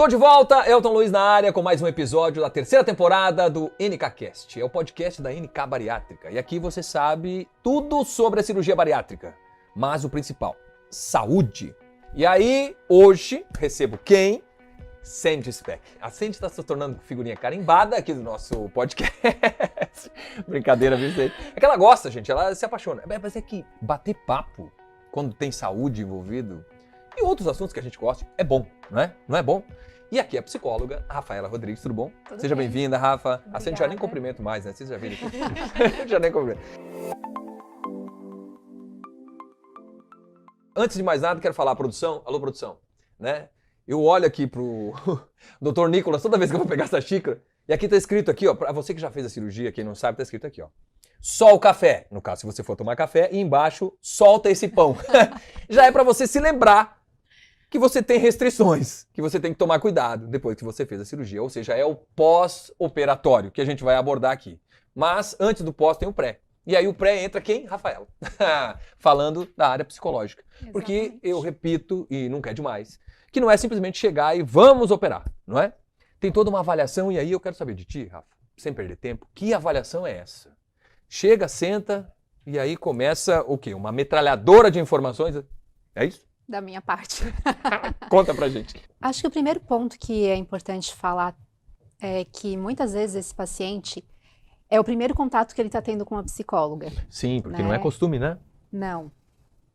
Tô de volta, Elton Luiz na área com mais um episódio da terceira temporada do NKCast. É o podcast da NK Bariátrica. E aqui você sabe tudo sobre a cirurgia bariátrica. Mas o principal, saúde. E aí, hoje, recebo quem? Sandy Speck. A Sandy está se tornando figurinha carimbada aqui do nosso podcast. Brincadeira, viu, Sandy? É que ela gosta, gente, ela se apaixona. Mas é que bater papo, quando tem saúde envolvido, e outros assuntos que a gente gosta, é bom, não é? Não é bom? E aqui é a psicóloga, a Rafaela Rodrigues, tudo bom? Tudo Seja bem. bem-vinda, Rafa. Obrigada. A Sandy já nem cumprimento mais, né? Vocês já viram aqui? Já nem cumprimento. Antes de mais nada, quero falar, produção, alô produção, né? Eu olho aqui pro Dr. Nicolas toda vez que eu vou pegar essa xícara, e aqui tá escrito aqui, ó, pra você que já fez a cirurgia, quem não sabe, tá escrito aqui, ó. Só o café, no caso, se você for tomar café, e embaixo, solta esse pão. Já é pra você se lembrar que você tem restrições, que você tem que tomar cuidado depois que você fez a cirurgia, ou seja, é o pós-operatório que a gente vai abordar aqui. Mas antes do pós tem o pré. E aí o pré entra quem? Rafaela. Falando da área psicológica. Porque Exatamente. eu repito, e nunca é demais, que não é simplesmente chegar e vamos operar, não é? Tem toda uma avaliação e aí eu quero saber de ti, Rafa, sem perder tempo, que avaliação é essa? Chega, senta e aí começa o quê? Uma metralhadora de informações? É isso? Da minha parte. Conta pra gente. Acho que o primeiro ponto que é importante falar é que muitas vezes esse paciente é o primeiro contato que ele está tendo com uma psicóloga. Sim, porque Né? não é costume, né? Não.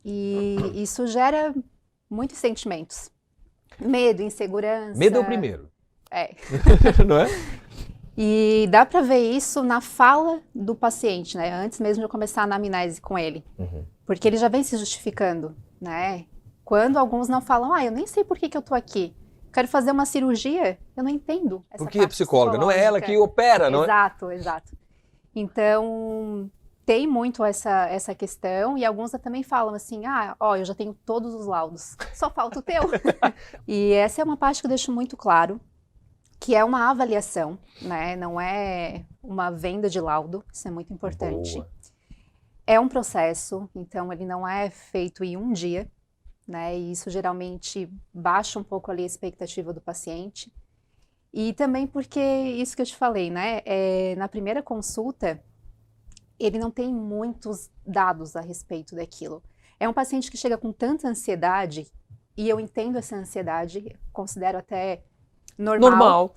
E isso gera muitos sentimentos. Medo, insegurança. Medo é o primeiro, É. não é? E dá para ver isso na fala do paciente, né? Antes mesmo de eu começar a anamnese com ele. Porque ele já vem se justificando, né? Quando alguns não falam, eu nem sei por que eu tô aqui. Quero fazer uma cirurgia, eu não entendo essa Porque a parte psicóloga, não é ela que psicológica. opera, não é? Exato, exato. Então, tem muito essa questão, e alguns também falam assim, eu já tenho todos os laudos, só falta o teu. E essa é uma parte que eu deixo muito claro, que é uma avaliação, né? Não é uma venda de laudo, isso é muito importante. Boa. É um processo, então ele não é feito em um dia, né? E isso geralmente baixa um pouco ali a expectativa do paciente. E também porque, isso que eu te falei, né? Na primeira consulta, ele não tem muitos dados a respeito daquilo. É um paciente que chega com tanta ansiedade, e eu entendo essa ansiedade, considero até normal.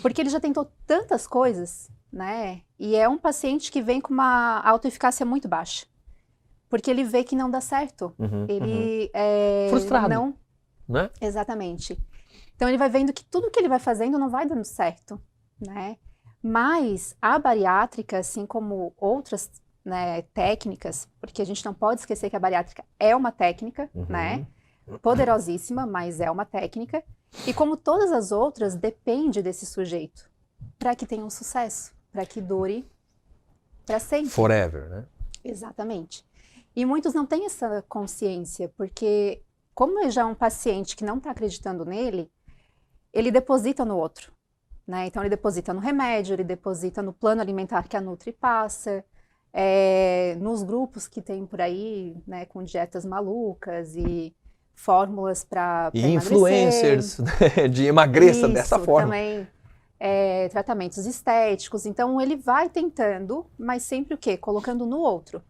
Porque ele já tentou tantas coisas, né? E é um paciente que vem com uma autoeficácia muito baixa. Porque ele vê que não dá certo. Ele Frustrado, não... né? Exatamente. Então ele vai vendo que tudo que ele vai fazendo não vai dando certo, né? Mas a bariátrica, assim como outras, né, técnicas, porque a gente não pode esquecer que a bariátrica é uma técnica, né? Poderosíssima, mas é uma técnica. E como todas as outras, depende desse sujeito para que tenha um sucesso, para que dure para sempre. Forever, né? Exatamente. E muitos não têm essa consciência, porque como ele já é um paciente que não está acreditando nele, ele deposita no outro, né? Então ele deposita no remédio, ele deposita no plano alimentar que a Nutri passa, nos grupos que tem por aí, né, com dietas malucas e fórmulas para E influencers, né, de emagreça dessa forma. Também, tratamentos estéticos. Então ele vai tentando, mas sempre o quê? Colocando no outro.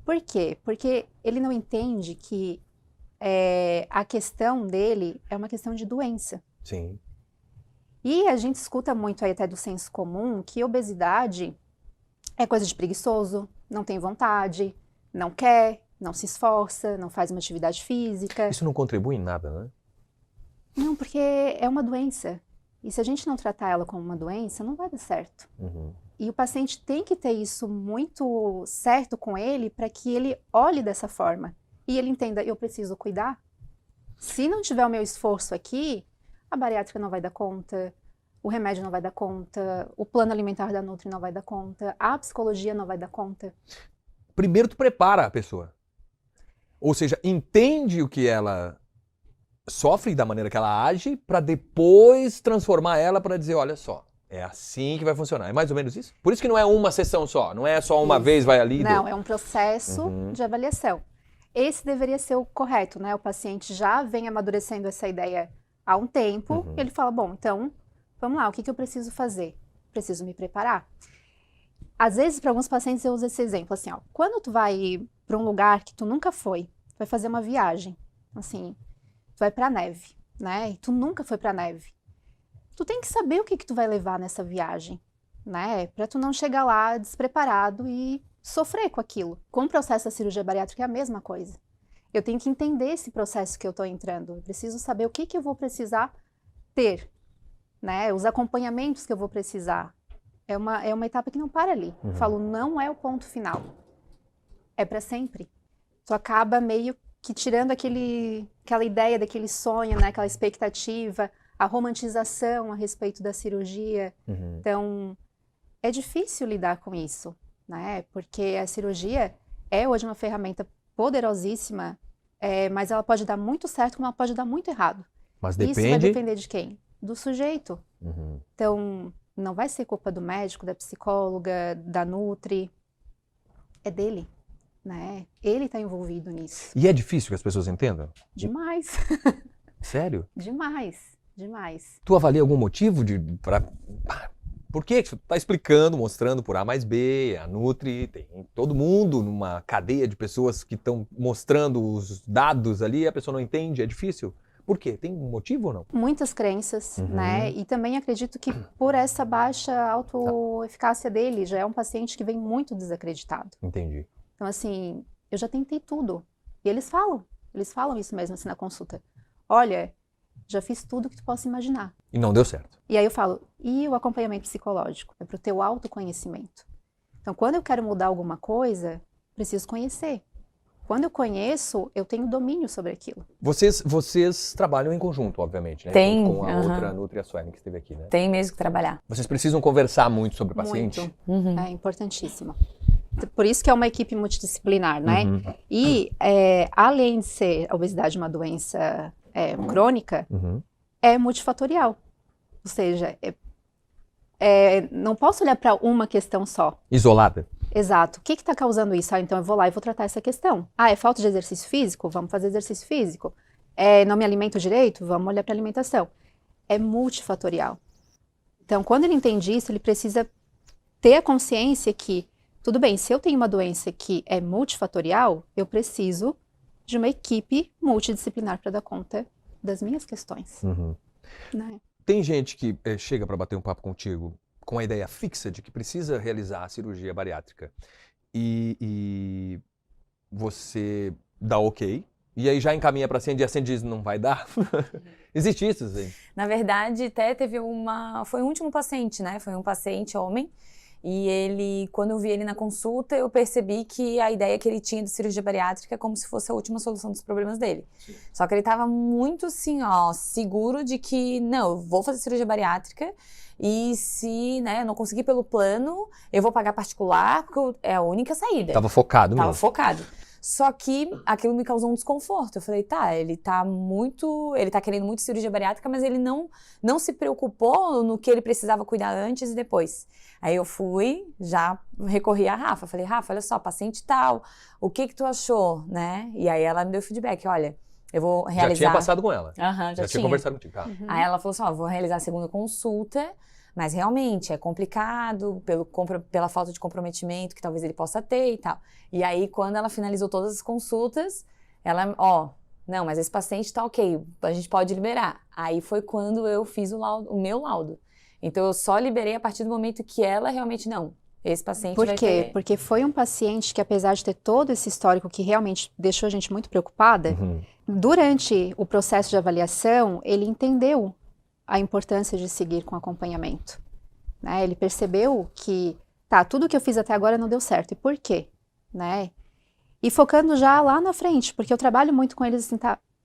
Por quê? Porque ele não entende que a questão dele é uma questão de doença. Sim. E a gente escuta muito aí até do senso comum que obesidade é coisa de preguiçoso, não tem vontade, não quer, não se esforça, não faz uma atividade física. Isso não contribui em nada, né? Não, porque é uma doença. E se a gente não tratar ela como uma doença, não vai dar certo. E o paciente tem que ter isso muito certo com ele para que ele olhe dessa forma. E ele entenda, eu preciso cuidar. Se não tiver o meu esforço aqui, a bariátrica não vai dar conta, o remédio não vai dar conta, o plano alimentar da Nutri não vai dar conta, a psicologia não vai dar conta. Primeiro tu prepara a pessoa. Ou seja, entende o que ela sofre, da maneira que ela age, para depois transformar ela para dizer, olha só, é assim que vai funcionar. É mais ou menos isso? Por isso que não é uma sessão só, não é só uma vez vai ali. Não, é um processo de avaliação. Esse deveria ser o correto, né? O paciente já vem amadurecendo essa ideia há um tempo, ele fala, bom, então, vamos lá, o que eu preciso fazer? Preciso me preparar. Às vezes, para alguns pacientes, eu uso esse exemplo, assim, ó, quando tu vai para um lugar que tu nunca foi, tu vai fazer uma viagem, assim, tu vai pra neve, né, e tu nunca foi pra neve. Tu tem que saber o que tu vai levar nessa viagem, né, pra tu não chegar lá despreparado e sofrer com aquilo. Com o processo da cirurgia bariátrica é a mesma coisa. Eu tenho que entender esse processo que eu tô entrando, eu preciso saber o que eu vou precisar ter, né, os acompanhamentos que eu vou precisar. É uma etapa que não para ali. Eu falo, não é o ponto final. É para sempre. Tu acaba meio que tirando aquela ideia daquele sonho, né? Aquela expectativa, a romantização a respeito da cirurgia. Então, é difícil lidar com isso, né? Porque a cirurgia é hoje uma ferramenta poderosíssima, mas ela pode dar muito certo, como ela pode dar muito errado. Mas Isso vai depende... depender de quem? Do sujeito. Então, não vai ser culpa do médico, da psicóloga, da Nutri. É dele, né? Ele está envolvido nisso. E é difícil que as pessoas entendam? Demais. Sério? Demais, demais. Tu avalia algum motivo por que você está explicando, mostrando por A mais B, a Nutri, tem todo mundo numa cadeia de pessoas que estão mostrando os dados ali e a pessoa não entende, é difícil? Por quê? Tem um motivo ou não? Muitas crenças, né? E também acredito que por essa baixa autoeficácia dele, já é um paciente que vem muito desacreditado. Entendi. Então, assim, eu já tentei tudo. E eles falam isso mesmo assim na consulta. Olha, já fiz tudo que tu possa imaginar. E não deu certo. E aí eu falo, e o acompanhamento psicológico? É pro teu autoconhecimento. Então, quando eu quero mudar alguma coisa, preciso conhecer. Quando eu conheço, eu tenho domínio sobre aquilo. Vocês trabalham em conjunto, obviamente, né? Tem. Com a outra Nutri, a Suelen, que esteve aqui, né? Tem mesmo que trabalhar. Vocês precisam conversar muito sobre o paciente? Muito. É importantíssimo. Por isso que é uma equipe multidisciplinar, né? E além de ser a obesidade uma doença crônica, é multifatorial. Ou seja, não posso olhar para uma questão só. Isolada? Exato. O que está causando isso? Então eu vou lá e vou tratar essa questão. É falta de exercício físico? Vamos fazer exercício físico. Não me alimento direito? Vamos olhar para a alimentação. É multifatorial. Então, quando ele entende isso, ele precisa ter a consciência que, tudo bem, se eu tenho uma doença que é multifatorial, eu preciso de uma equipe multidisciplinar para dar conta das minhas questões. Né? Tem gente que chega para bater um papo contigo com a ideia fixa de que precisa realizar a cirurgia bariátrica e você dá ok, e aí já encaminha para a Sandy e a Sandy diz, não vai dar? Existe isso, assim? Na verdade, até foi o último paciente, né? Foi um paciente homem, e ele, quando eu vi ele na consulta, eu percebi que a ideia que ele tinha de cirurgia bariátrica é como se fosse a última solução dos problemas dele. Sim. Só que ele estava muito, assim, seguro de que, não, eu vou fazer cirurgia bariátrica, e se, né, eu não conseguir pelo plano, eu vou pagar particular, porque é a única saída. Tava focado mesmo. Tava focado. Só que aquilo me causou um desconforto. Eu falei, ele tá querendo muito cirurgia bariátrica, mas ele não se preocupou no que ele precisava cuidar antes e depois. Aí eu já recorri à Rafa. Falei, Rafa, olha só, paciente tal, o que tu achou, né? E aí ela me deu feedback, olha, eu vou realizar... Já tinha passado com ela? Já tinha conversado contigo, tá? Aí ela falou assim, vou realizar a segunda consulta, mas realmente é complicado pela falta de comprometimento que talvez ele possa ter e tal. E aí, quando ela finalizou todas as consultas, ela, não, mas esse paciente tá ok, a gente pode liberar. Aí foi quando eu fiz o meu laudo. Então, eu só liberei a partir do momento que ela realmente, não, esse paciente vai ter... Por quê? Porque foi um paciente que, apesar de ter todo esse histórico que realmente deixou a gente muito preocupada, durante o processo de avaliação, ele entendeu a importância de seguir com acompanhamento. Né? Ele percebeu que, tudo que eu fiz até agora não deu certo. E por quê? Né? E focando já lá na frente, porque eu trabalho muito com eles assim,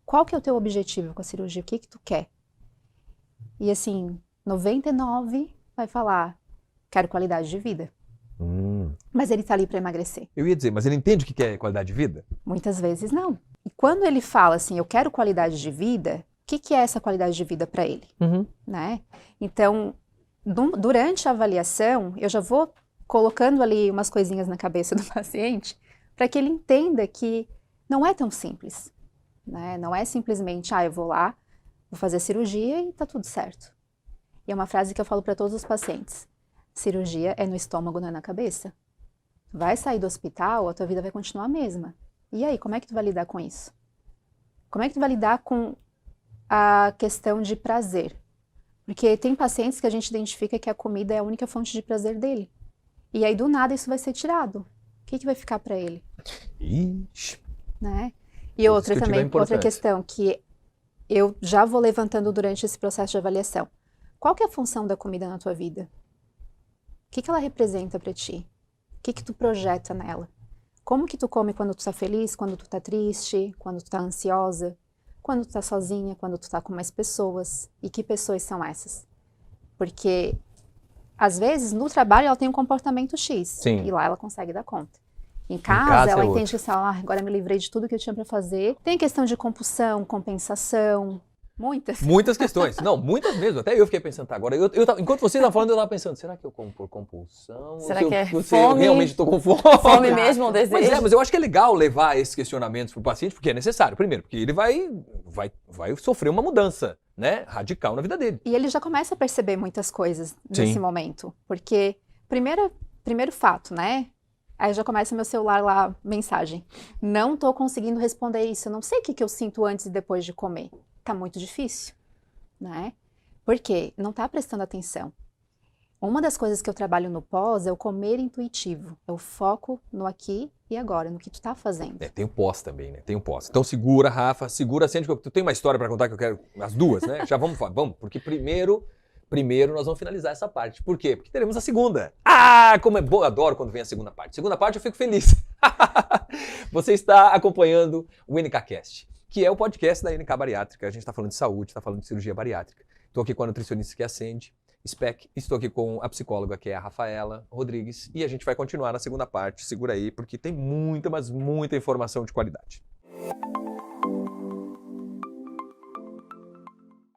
qual que é o teu objetivo com a cirurgia? O que tu quer? E assim, 99 vai falar, quero qualidade de vida. Mas ele tá ali para emagrecer. Eu ia dizer, mas ele entende o que é qualidade de vida? Muitas vezes não. E quando ele fala assim, eu quero qualidade de vida, o que é essa qualidade de vida para ele? Né? Então, durante a avaliação, eu já vou colocando ali umas coisinhas na cabeça do paciente para que ele entenda que não é tão simples. Né? Não é simplesmente, eu vou lá, Vou fazer a cirurgia e tá tudo certo. E é uma frase que eu falo para todos os pacientes. Cirurgia é no estômago, não é na cabeça. Vai sair do hospital, a tua vida vai continuar a mesma. E aí, como é que tu vai lidar com isso? Como é que tu vai lidar com a questão de prazer? Porque tem pacientes que a gente identifica que a comida é a única fonte de prazer dele. E aí, do nada, isso vai ser tirado. O que vai ficar para ele? Ixi. Né? E outra também, outra questão que eu já vou levantando durante esse processo de avaliação. Qual que é a função da comida na tua vida? O que ela representa para ti? O que tu projeta nela? Como que tu come quando tu tá feliz, quando tu tá triste, quando tu tá ansiosa, quando tu tá sozinha, quando tu tá com mais pessoas? E que pessoas são essas? Porque, às vezes, no trabalho ela tem um comportamento X. Sim. E lá ela consegue dar conta. Em casa ela entende que assim, agora me livrei de tudo que eu tinha para fazer. Tem questão de compulsão, compensação, muitas questões. Não, muitas mesmo. Até eu fiquei pensando, tá, agora, enquanto você estava falando, eu estava pensando, será que eu como por compulsão? Será que é eu realmente estou com fome? Fome mesmo, ou desejo? Mas eu acho que é legal levar esses questionamentos para o paciente, porque é necessário. Primeiro, porque ele vai sofrer uma mudança, né, radical na vida dele. E ele já começa a perceber muitas coisas nesse momento. Porque, primeiro fato, né? Aí já começa meu celular lá, mensagem. Não tô conseguindo responder isso. Eu não sei o que eu sinto antes e depois de comer. Tá muito difícil, né? Por quê? Não tá prestando atenção. Uma das coisas que eu trabalho no pós é o comer intuitivo. É o foco no aqui e agora, no que tu tá fazendo. Tem o pós também, né? Tem o pós. Então segura, Rafa, sente que tu tem uma história para contar que eu quero, as duas, né? Já vamos, porque primeiro nós vamos finalizar essa parte. Por quê? Porque teremos a segunda. Como é bom, eu adoro quando vem a segunda parte. Segunda parte eu fico feliz. Você está acompanhando o NKCast, que é o podcast da NK Bariátrica. A gente está falando de saúde, está falando de cirurgia bariátrica. Estou aqui com a nutricionista que acende, SPEC. Estou aqui com a psicóloga, que é a Rafaela Rodrigues. E a gente vai continuar na segunda parte. Segura aí, porque tem muita, mas muita informação de qualidade.